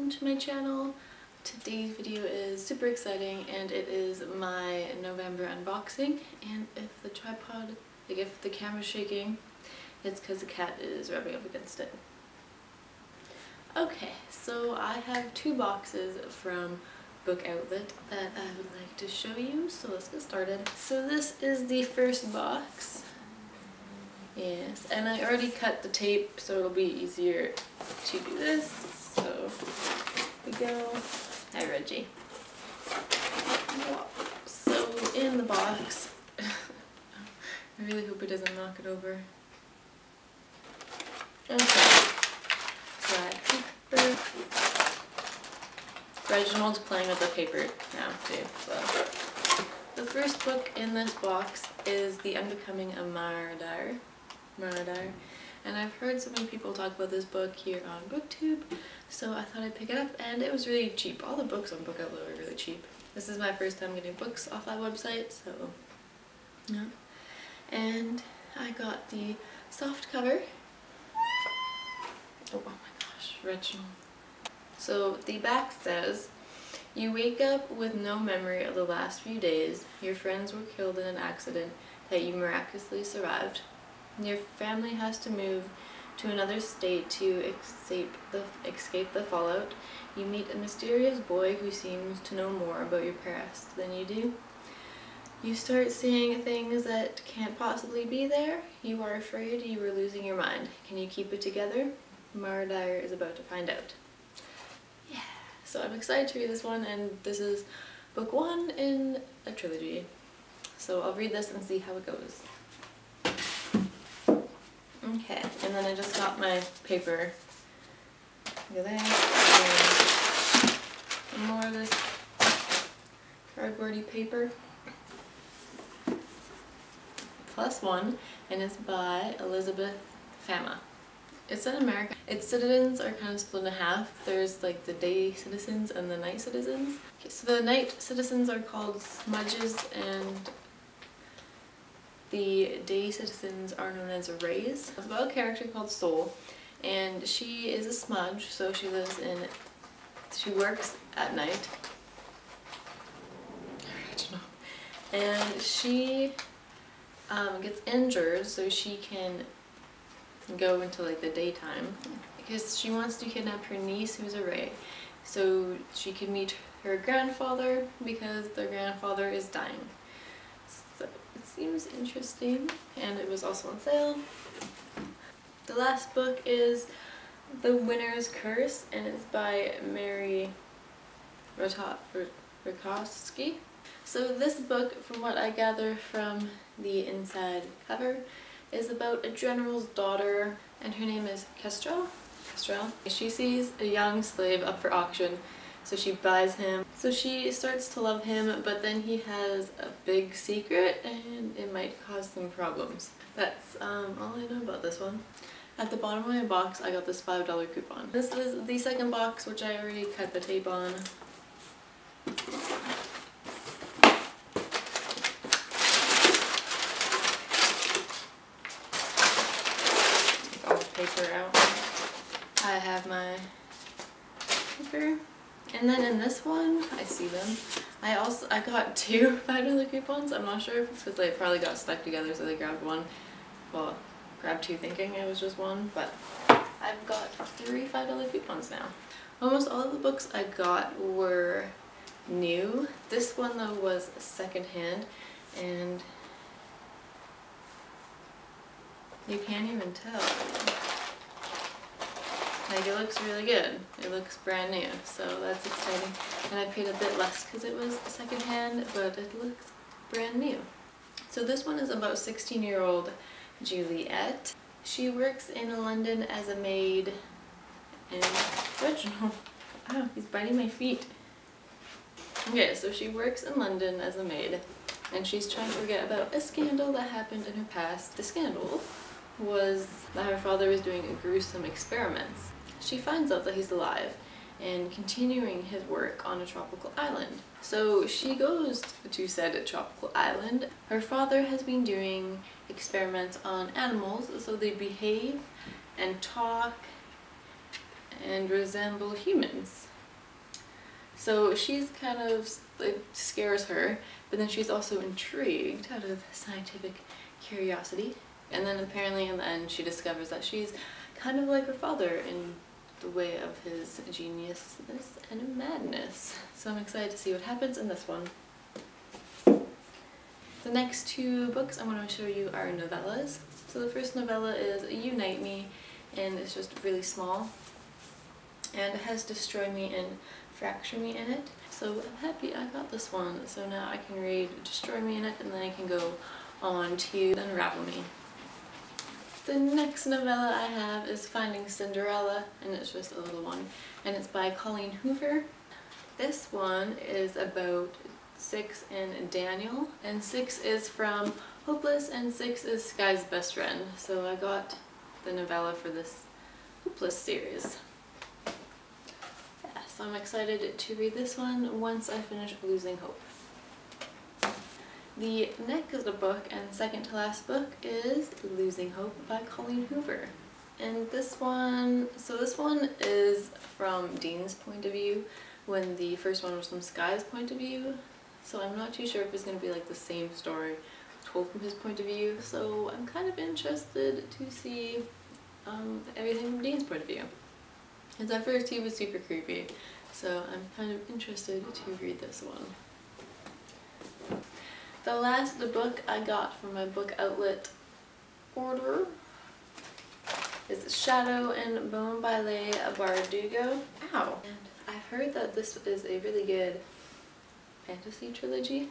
welcome to my channel. Today's video is super exciting and it is my November unboxing, and if the tripod, like if the camera's shaking, it's because the cat is rubbing up against it. Okay, so I have two boxes from Book Outlet that I would like to show you, so let's get started. So this is the first box. Yes, and I already cut the tape so it'll be easier to do this. So here we go. Hi Reggie. So in the box, I really hope it doesn't knock it over. Okay. Black paper. Reginald's playing with the paper now too. So the first book in this box is The Unbecoming of Mara Dyer, and I've heard so many people talk about this book here on BookTube, so I thought I'd pick it up, and it was really cheap. All the books on Book Outlet are really cheap. This is my first time getting books off that website, so yeah. And I got the soft cover. Oh my gosh, Reginald. So the back says, "You wake up with no memory of the last few days. Your friends were killed in an accident that you miraculously survived. Your family has to move to another state to escape the fallout. You meet a mysterious boy who seems to know more about your past than you do. You start seeing things that can't possibly be there. You are afraid you are losing your mind. Can you keep it together? Mara Dyer is about to find out." Yeah, so I'm excited to read this one, and this is book one in a trilogy. So I'll read this and see how it goes. Okay, and then I just got my paper. Look at that. And more of this cardboardy paper. Plus one, and it's by Elizabeth Fama. It's in America. Its citizens are kind of split in half. There's like the day citizens and the night citizens. Okay, so the night citizens are called smudges, and the day citizens are known as rays. It's about a character called Soul, and she is a smudge, so she works at night. And she gets injured so she can go into like the daytime because she wants to kidnap her niece, who's a ray, so she can meet her grandfather because their grandfather is dying. So it seems interesting, and it was also on sale. The last book is The Winner's Curse, and it's by Mary Rakowski. So this book, from what I gather from the inside cover, is about a general's daughter, and her name is Kestrel. She sees a young slave up for auction, so she buys him. So she starts to love him, but then he has a big secret and it might cause some problems. That's all I know about this one. At the bottom of my box I got this $5 coupon. This is the second box, which I already cut the tape on. Paper out. I have my paper, and then in this one I see them. I got two $5 coupons. I'm not sure if it's because they probably got stuck together, so they grabbed one. Well, grabbed two thinking it was just one, but I've got three $5 coupons now. Almost all of the books I got were new. This one though was secondhand, and you can't even tell. Like, it looks really good. It looks brand new, so that's exciting. And I paid a bit less because it was secondhand, but it looks brand new. So this one is about 16-year-old Juliet. She works in London as a maid, and Reginald, oh, he's biting my feet. Okay, so she works in London as a maid, and she's trying to forget about a scandal that happened in her past. The scandal was that her father was doing gruesome experiments. She finds out that he's alive and continuing his work on a tropical island. So she goes to said tropical island. Her father has been doing experiments on animals so they behave and talk and resemble humans. So she's kind of, it scares her, but then she's also intrigued out of scientific curiosity. And then apparently in the end she discovers that she's kind of like her father in the way of his geniusness and madness. So I'm excited to see what happens in this one. The next two books I'm going to show you are novellas. So the first novella is Unite Me, and it's just really small. And it has Destroy Me and Fracture Me in it. So I'm happy I got this one. So now I can read Destroy Me in it, and then I can go on to Unravel Me. The next novella I have is Finding Cinderella, and it's just a little one, and it's by Colleen Hoover. This one is about Six and Daniel, and Six is from Hopeless and Six is Sky's best friend. So I got the novella for this Hopeless series. Yeah, so I'm excited to read this one once I finish Losing Hope. The next book and second to last book is Losing Hope by Colleen Hoover. And this one is from Dean's point of view, when the first one was from Sky's point of view. So I'm not too sure if it's going to be like the same story told from his point of view. So I'm kind of interested to see everything from Dean's point of view. Because at first he was super creepy, so I'm kind of interested to read this one. The last book I got from my book outlet order is Shadow and Bone by Leigh Bardugo. Ow! And I've heard that this is a really good fantasy trilogy,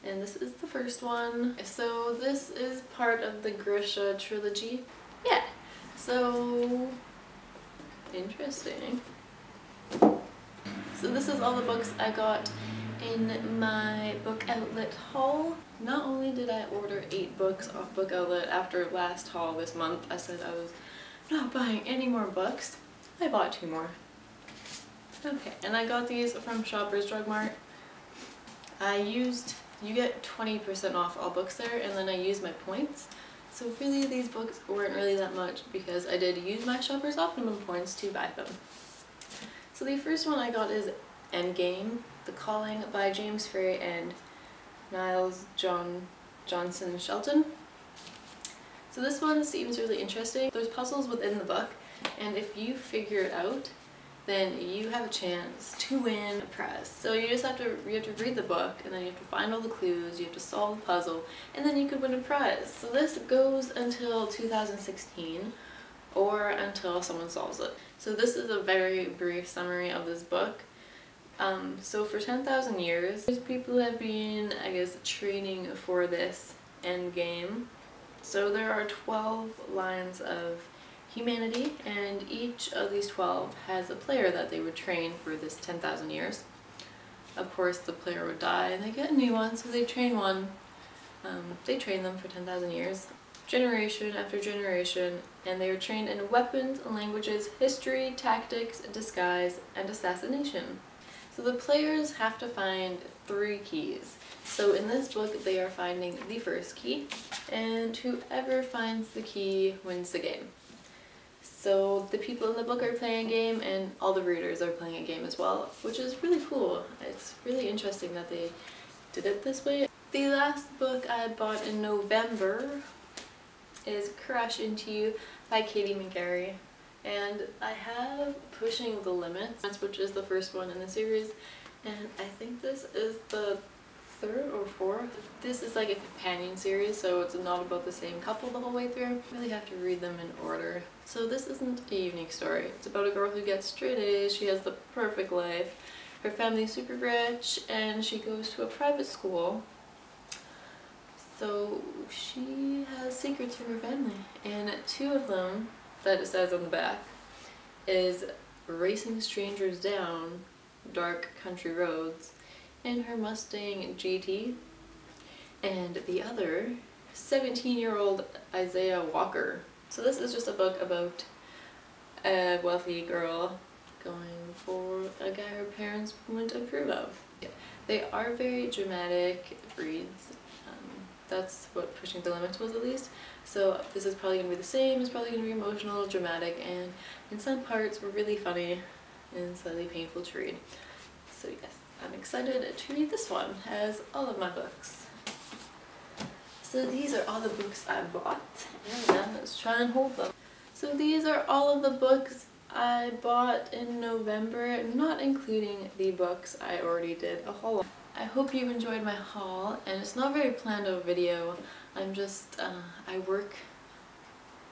and this is the first one. So this is part of the Grisha trilogy. Yeah, so interesting. So this is all the books I got in my book outlet haul. Not only did I order 8 books off book outlet after last haul this month, I said I was not buying any more books. I bought 2 more. Okay, and I got these from Shoppers Drug Mart. You get 20% off all books there, and then I used my points. So really these books weren't really that much because I did use my Shoppers Optimum points to buy them. So the first one I got is Endgame, The Calling by James Frey and Niles Johnson Shelton. So this one seems really interesting. There's puzzles within the book, and if you figure it out, then you have a chance to win a prize. So you have to read the book, and then you have to find all the clues, you have to solve the puzzle, and then you could win a prize. So this goes until 2016, or until someone solves it. So this is a very brief summary of this book. So for 10,000 years, people have been, I guess, training for this end game. So there are 12 lines of humanity, and each of these 12 has a player that they would train for this 10,000 years. Of course, the player would die and they get a new one, so they train one. They train them for 10,000 years, generation after generation, and they are trained in weapons, languages, history, tactics, disguise, and assassination. So the players have to find 3 keys. So in this book they are finding the first key, and whoever finds the key wins the game. So the people in the book are playing a game, and all the readers are playing a game as well, which is really cool. It's really interesting that they did it this way. The last book I bought in November is Crash Into You by Katie McGarry. And I have Pushing the Limits, which is the first one in the series, and I think this is the 3rd or 4th. This is like a companion series, so it's not about the same couple the whole way through. You really have to read them in order. So this isn't a unique story. It's about a girl who gets straight A's, she has the perfect life, her family's super rich, and she goes to a private school. So she has secrets from her family, and 2 of them that it says on the back is racing strangers down dark country roads in her Mustang GT, and the other 17-year-old Isaiah Walker. So this is just a book about a wealthy girl going for a guy her parents wouldn't approve of. They are very dramatic reads. That's what Pushing the Limits was, at least. So this is probably going to be the same. It's probably going to be emotional, dramatic, and in some parts really funny and slightly painful to read. So yes, I'm excited to read this one. It has all of my books. So these are all the books I bought, and then let's try and hold them. So these are all of the books I bought in November, not including the books I already did a haul on. I hope you enjoyed my haul, and it's not very planned of a video. I'm just, I work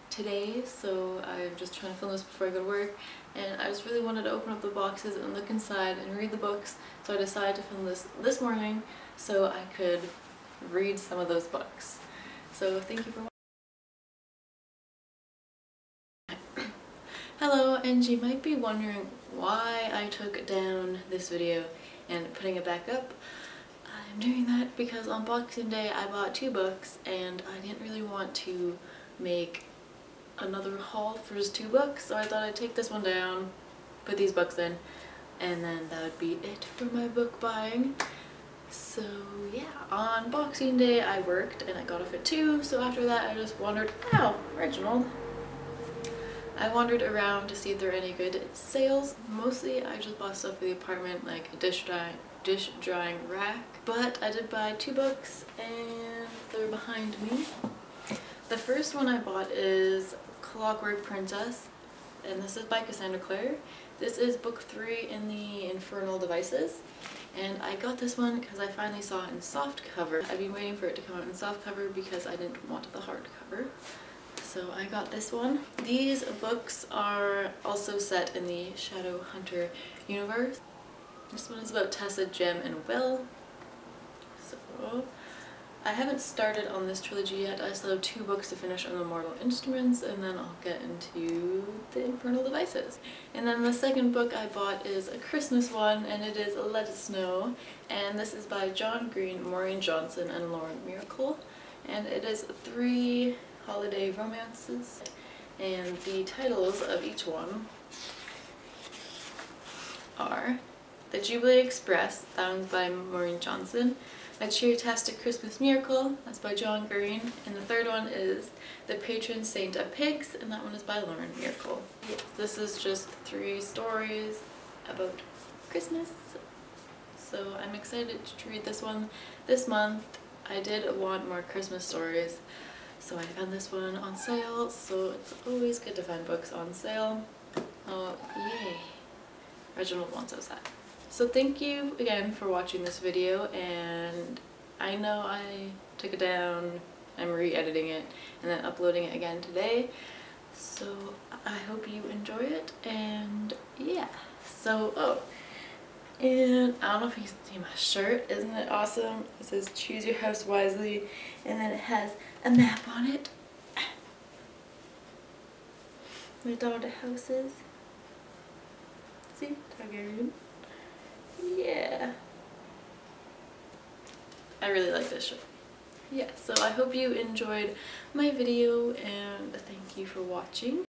today, so I'm just trying to film this before I go to work, and I just really wanted to open up the boxes and look inside and read the books, so I decided to film this morning so I could read some of those books. So thank you for watching. Hello, and you might be wondering why I took down this video and putting it back up. I'm doing that because on Boxing Day I bought 2 books and I didn't really want to make another haul for just 2 books, so I thought I'd take this one down, put these books in, and then that would be it for my book buying. So yeah, on Boxing Day I worked and I got off at 2, so after that I just wandered, ow, Reginald. I wandered around to see if there are any good sales. Mostly I just bought stuff for the apartment, like a dish drying rack, but I did buy 2 books and they're behind me. The first one I bought is Clockwork Princess, and this is by Cassandra Clare. This is book 3 in the Infernal Devices, and I got this one because I finally saw it in softcover. I've been waiting for it to come out in softcover because I didn't want the hardcover. So I got this one. These books are also set in the Shadowhunter universe. This one is about Tessa, Jem, and Will. So I haven't started on this trilogy yet. I still have 2 books to finish on the Mortal Instruments, and then I'll get into the Infernal Devices. And then the second book I bought is a Christmas one, and it is Let It Snow, and this is by John Green, Maureen Johnson, and Lauren Miracle, and it is 3 holiday romances, and the titles of each one are The Jubilee Express, that one's by Maureen Johnson, A Cheer-tastic Christmas Miracle, that's by John Green, and the third one is The Patron Saint of Pigs, and that one is by Lauren Miracle. Yes, this is just 3 stories about Christmas, so I'm excited to read this one this month. I did want more Christmas stories, so I found this one on sale, so it's always good to find books on sale. Oh, yay! Reginald wants outside. So thank you again for watching this video, and I know I took it down, I'm re-editing it and then uploading it again today, so I hope you enjoy it, and yeah. So, oh, and I don't know if you can see my shirt, isn't it awesome? It says Choose Your House Wisely, and then it has a map on it with all the houses. See? Targaryen. Yeah. I really like this shirt. Yeah, so I hope you enjoyed my video, and thank you for watching.